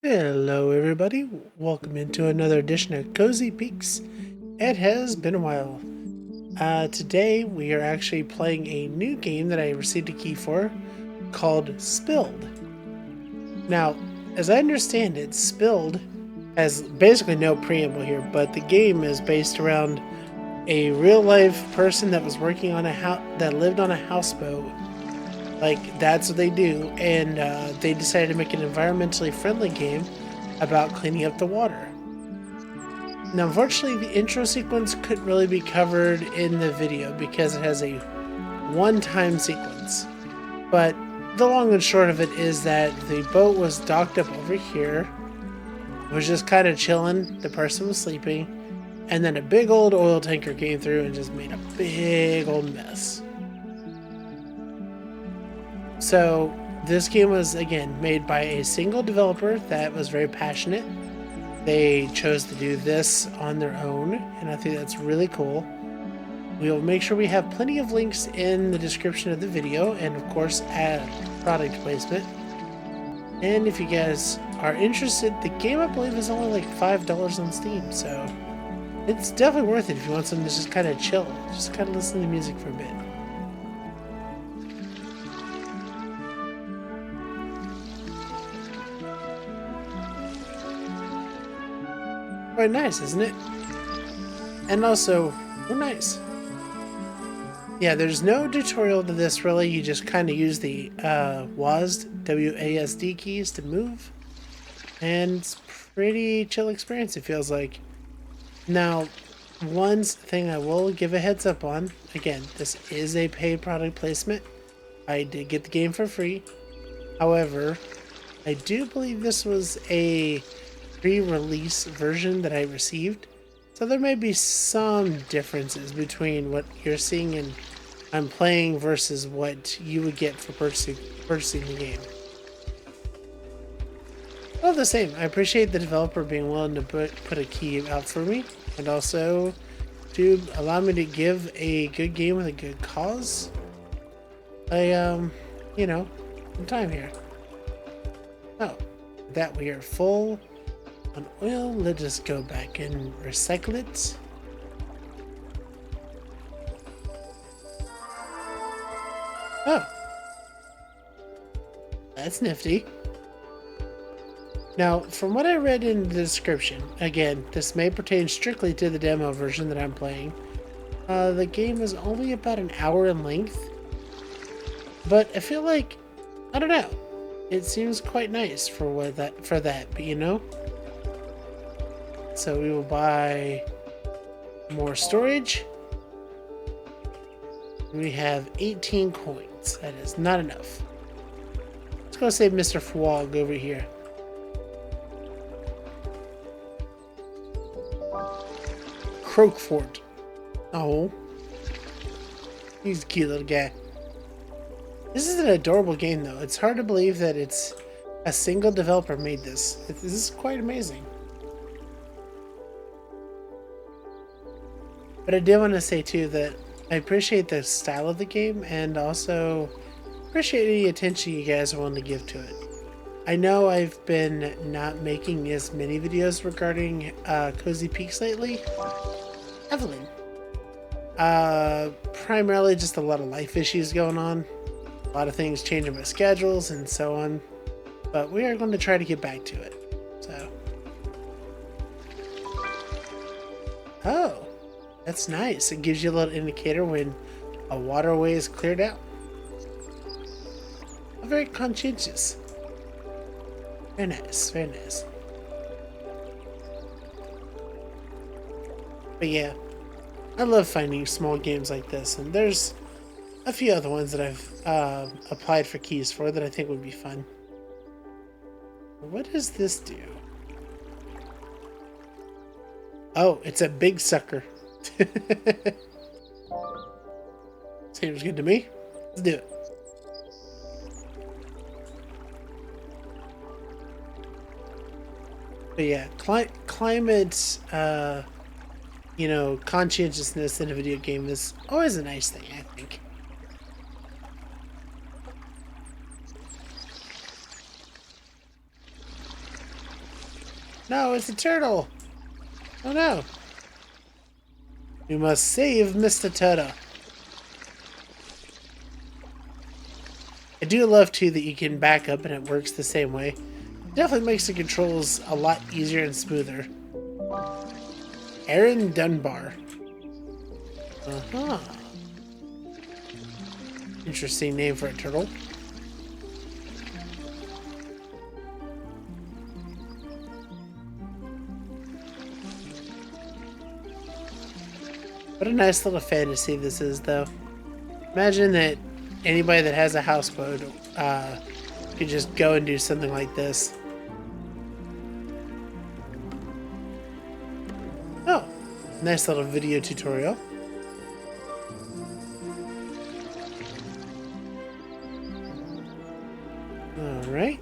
Hello, everybody. Welcome into another edition of Cozy Peaks. It has been a while. Today, we are actually playing a new game that I received a key for called Spilled. Now, as I understand it, Spilled has basically no preamble here, but the game is based around a real life person that was working on a house that lived on a houseboat. Like, that's what they do, and they decided to make an environmentally friendly game about cleaning up the water. Now, unfortunately, the intro sequence couldn't really be covered in the video because it has a one-time sequence. But the long and short of it is that the boat was docked up over here, was just kind of chilling, the person was sleeping, and then a big old oil tanker came through and just made a big old mess. So this game was, again, made by a single developer that was very passionate. They chose to do this on their own, and I think that's really cool. We'll make sure we have plenty of links in the description of the video, and of course add product placement. And if you guys are interested, the game I believe is only like $5 on Steam, so it's definitely worth it if you want something to just kind of chill, just kind of listen to music for a bit. Quite nice, isn't it? And also, oh nice. Yeah, there's no tutorial to this really, you just kind of use the WASD, W-A-S-D keys to move. And it's pretty chill experience, it feels like. Now, one thing I will give a heads up on, again, this is a paid product placement. I did get the game for free. However, I do believe this was a pre-release version that I received, so there may be some differences between what you're seeing and I'm playing versus what you would get for purchasing the game. Well, the same, I appreciate the developer being willing to put a key out for me, and also to allow me to give a good game with a good cause. Some time here. Oh, that we are full on oil. Let us go back and recycle it. Oh, that's nifty. Now, from what I read in the description, again, this may pertain strictly to the demo version that I'm playing. The game is only about an hour in length, but I feel like, I don't know, it seems quite nice for that, but you know. So we will buy more storage. We have 18 coins. That is not enough. Let's go save Mr. Fwog over here. Croakfort. Oh. He's a cute little guy. This is an adorable game, though. It's hard to believe that it's a single developer made this. This is quite amazing. But I did want to say, too, that I appreciate the style of the game and also appreciate any attention you guys are willing to give to it. I know I've been not making as many videos regarding Cozy Peaks lately. Evelyn. Primarily just a lot of life issues going on. A lot of things changing my schedules and so on. But we are going to try to get back to it. So. Oh. That's nice. It gives you a little indicator when a waterway is cleared out. Very conscientious. Very nice, very nice. But yeah, I love finding small games like this, and there's a few other ones that I've applied for keys for that I think would be fun. What does this do? Oh, it's a big sucker. Seems good to me. Let's do it. But yeah, climate, conscientiousness in a video game is always a nice thing, I think. No, it's a turtle. Oh no. We must save Mr. Turtle. I do love too that you can back up and it works the same way. It definitely makes the controls a lot easier and smoother. Aaron Dunbar. Uh-huh. Interesting name for a turtle. What a nice little fantasy this is, though. Imagine that anybody that has a houseboat could just go and do something like this. Oh, nice little video tutorial. Alright.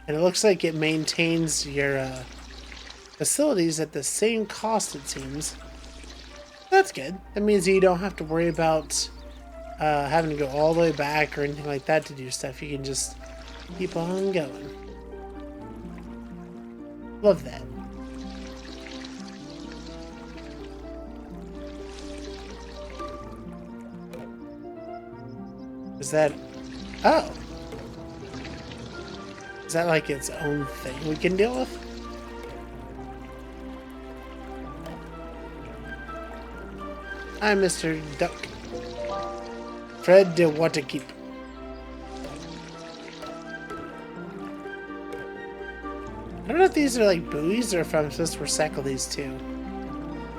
And it looks like it maintains your facilities at the same cost, it seems. That's good. That means you don't have to worry about having to go all the way back or anything like that to do stuff. You can just keep on going. Love that. Is that... Oh! Is that like its own thing we can deal with? Hi, Mr. Duck. Fred the Waterkeep. I don't know if these are like buoys or if I'm supposed to recycle these too.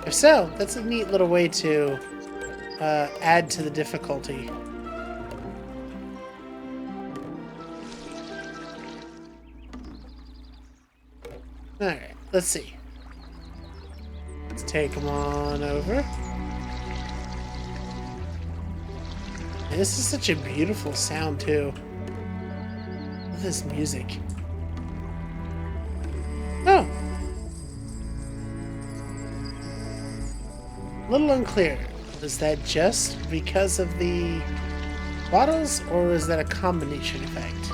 If so, that's a neat little way to add to the difficulty. Alright, let's see. Let's take them on over. And this is such a beautiful sound too. Look at this music. Oh! A little unclear. Was that just because of the bottles, or was that a combination effect?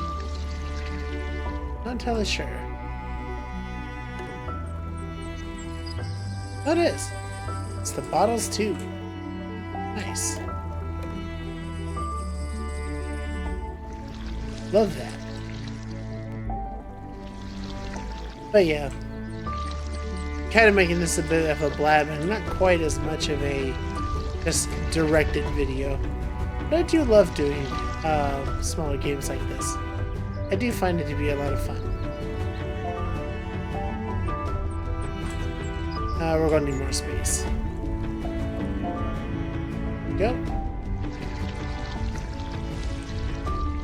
Not entirely sure. Oh, it is. It's the bottles too. Nice. Love that. But yeah, kind of making this a bit of a blab and not quite as much of a just directed video. But I do love doing smaller games like this. I do find it to be a lot of fun. We're going to need more space. Go.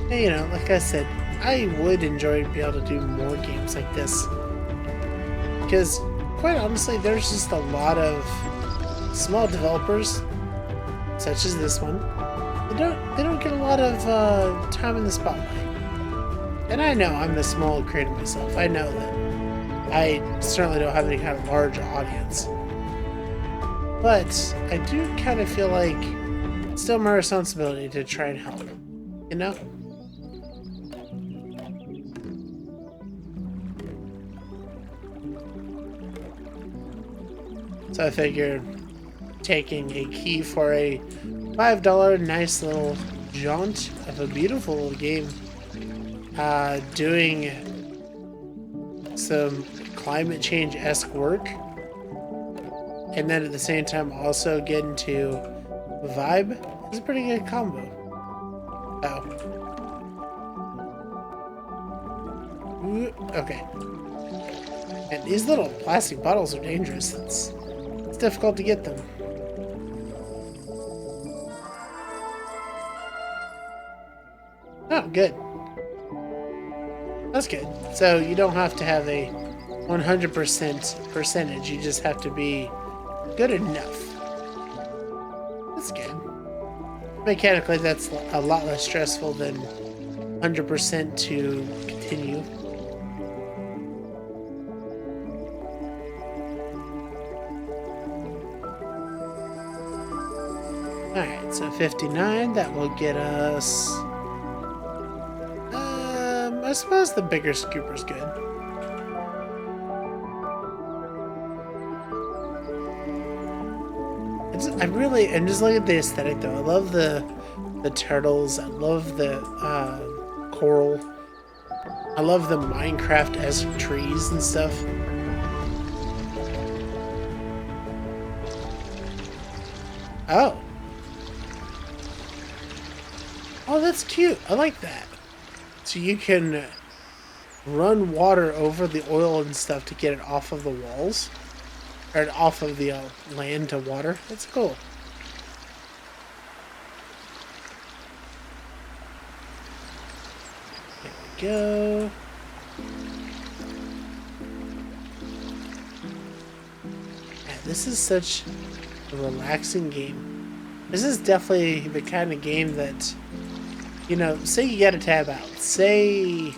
Hey, you know, like I said, I would enjoy being able to do more games like this. Because, quite honestly, there's just a lot of small developers, such as this one. They don't get a lot of time in the spotlight. And I know I'm a small creator myself. I know that. I certainly don't have any kind of large audience. But I do kind of feel like it's still my responsibility to try and help. You know? So I figured taking a key for a $5 nice little jaunt of a beautiful little game, doing some climate change-esque work, and then at the same time also getting to vibe is a pretty good combo. Oh. Okay. And these little plastic bottles are dangerous. It's difficult to get them. Oh, good. That's good. So you don't have to have a 100% percentage. You just have to be good enough. That's good. Mechanically, that's a lot less stressful than 100% to continue. Alright, so 59, that will get us... I suppose the bigger scooper's good. I'm just looking at the aesthetic though. I love the turtles. I love the coral. I love the Minecraft-esque trees and stuff. Oh. Oh, that's cute. I like that. So you can run water over the oil and stuff to get it off of the walls. Or off of the land to water. That's cool. There we go. Man, this is such a relaxing game. This is definitely the kind of game that, you know, say you gotta tab out. Say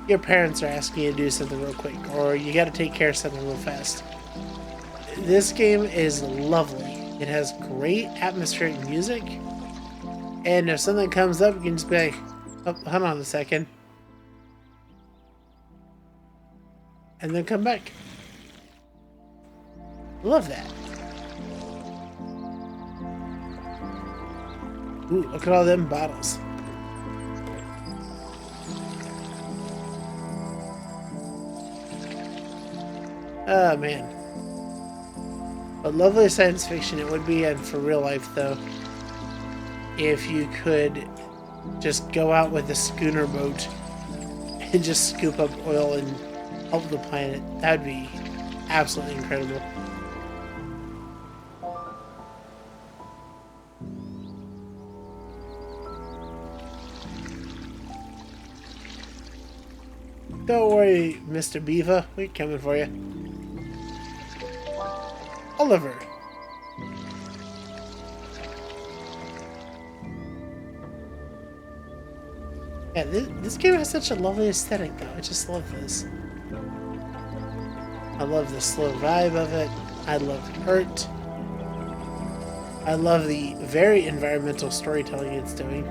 your parents are asking you to do something real quick, or you gotta take care of something real fast. This game is lovely. It has great atmospheric music, and if something comes up, you can just be like, oh, hold on a second, and then come back. Love that. Ooh, look at all them bottles. Oh, man. But lovely science fiction it would be, and for real life, though, if you could just go out with a schooner boat and just scoop up oil and help the planet. That would be absolutely incredible. Don't worry, Mr. Beaver. We're coming for you. Oliver. Yeah, this game has such a lovely aesthetic, though. I just love this. I love the slow vibe of it. I love Hurt. I love the very environmental storytelling it's doing.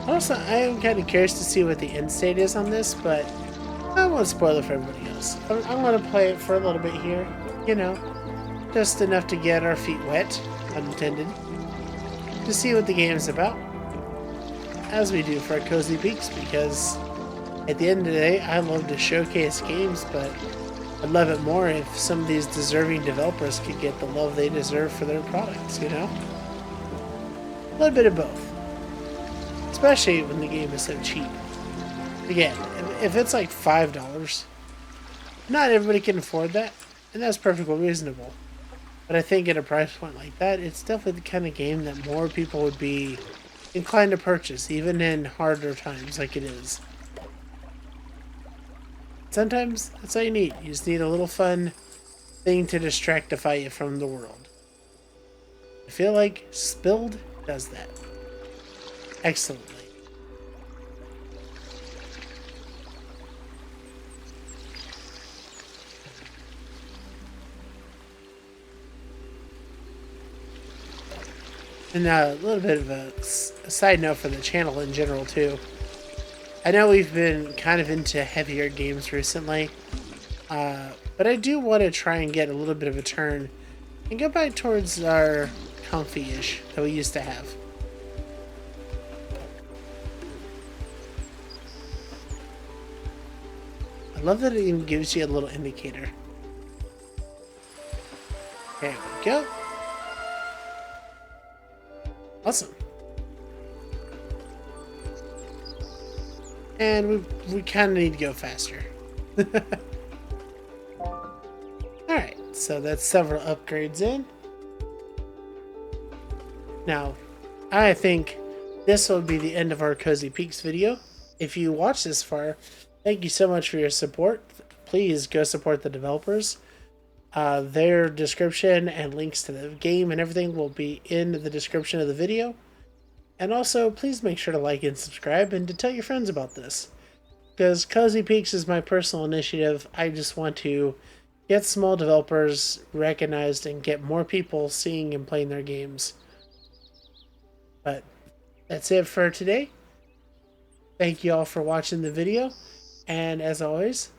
Also, I am kind of curious to see what the end state is on this, but I won't spoil it for everybody else. I'm going to play it for a little bit here, you know, just enough to get our feet wet, unintended, to see what the game is about, as we do for our Cozy Peaks, because at the end of the day, I love to showcase games, but I'd love it more if some of these deserving developers could get the love they deserve for their products, you know? A little bit of both. Especially when the game is so cheap. Again, if it's like $5, not everybody can afford that, and that's perfectly reasonable. But I think at a price point like that, it's definitely the kind of game that more people would be inclined to purchase, even in harder times like it is. Sometimes that's all you need. You just need a little fun thing to distractify you from the world. I feel like Spilled does that excellently. And a little bit of a side note for the channel in general too. I know we've been kind of into heavier games recently, but I do want to try and get a little bit of a turn and go back towards our comfy-ish that we used to have. I love that it even gives you a little indicator. There we go. Awesome. And we kind of need to go faster. Alright, so that's several upgrades in. Now, I think this will be the end of our Cozy Peaks video. If you watched this far, thank you so much for your support. Please go support the developers. Their description and links to the game and everything will be in the description of the video. And also, please make sure to like and subscribe and to tell your friends about this. Because Cozy Peaks is my personal initiative. I just want to get small developers recognized and get more people seeing and playing their games. But that's it for today. Thank you all for watching the video, and as always,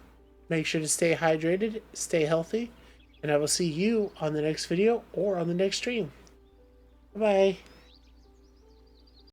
make sure to stay hydrated, stay healthy, and I will see you on the next video or on the next stream. Bye-bye.